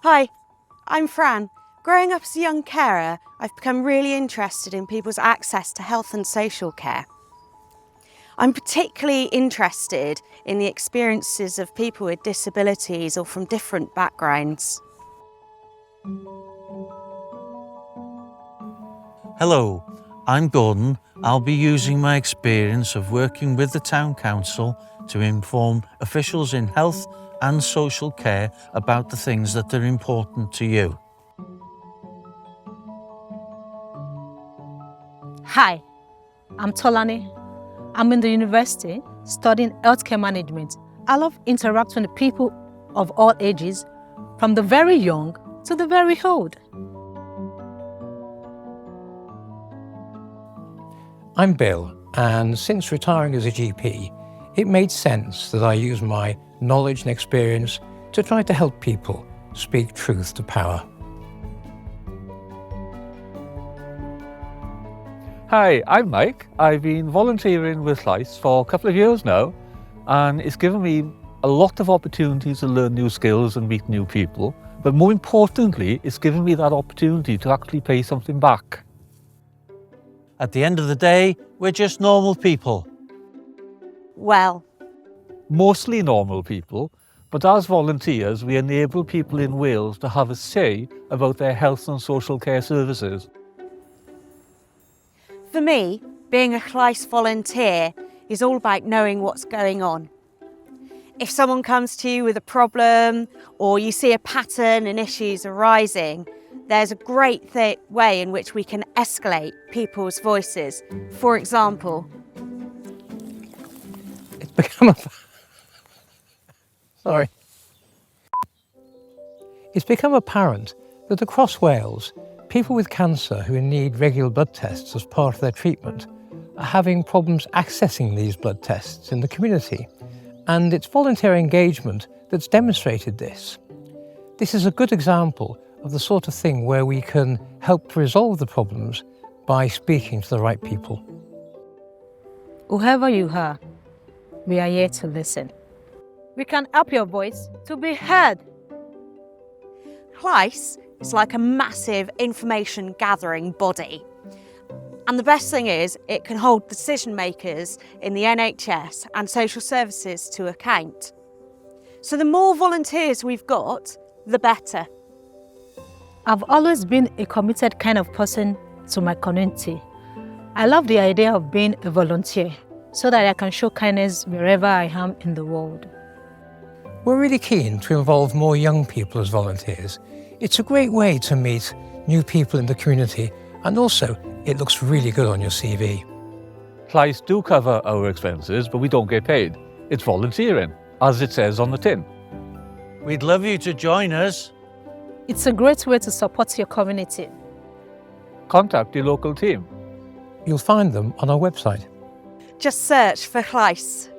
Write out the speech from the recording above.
Hi, I'm Fran. Growing up as a young carer, I've become really interested in people's access to health and social care. I'm particularly interested in the experiences of people with disabilities or from different backgrounds. Hello, I'm Gordon. I'll be using my experience of working with the Town Council to inform officials in health and social care about the things that are important to you. Hi, I'm Tolani. I'm in the university studying healthcare management. I love interacting with people of all ages, from the very young to the very old. I'm Bill, and since retiring as a GP, it made sense that I use my knowledge and experience to try to help people speak truth to power. Hi, I'm Mike. I've been volunteering with Llais for a couple of years now, and it's given me a lot of opportunities to learn new skills and meet new people. But more importantly, it's given me that opportunity to actually pay something back. At the end of the day, we're just normal people. Well, Mostly normal people, but as volunteers, we enable people in Wales to have a say about their health and social care services. for me, being a Llais volunteer is all about knowing what's going on. If someone comes to you with a problem or you see a pattern and issues arising, there's a great way in which we can escalate people's voices. For example, It's become It's become apparent that across Wales, people with cancer who need regular blood tests as part of their treatment are having problems accessing these blood tests in the community, and it's voluntary engagement that's demonstrated this. This is a good example of the sort of thing where we can help to resolve the problems by speaking to the right people. Whoever you are, we are here to listen. We can help your voice to be heard. Llais is like a massive information gathering body. And the best thing is it can hold decision makers in the NHS and social services to account. So the more volunteers we've got, the better. I've always been a committed kind of person to my community. I love the idea of being a volunteer so that I can show kindness wherever I am in the world. We're really keen to involve more young people as volunteers. It's a great way to meet new people in the community, and also it looks really good on your CV. Llais do cover our expenses, but we don't get paid. It's volunteering, as it says on the tin. We'd love you to join us. It's a great way to support your community. Contact your local team. You'll find them on our website. Just search for Llais.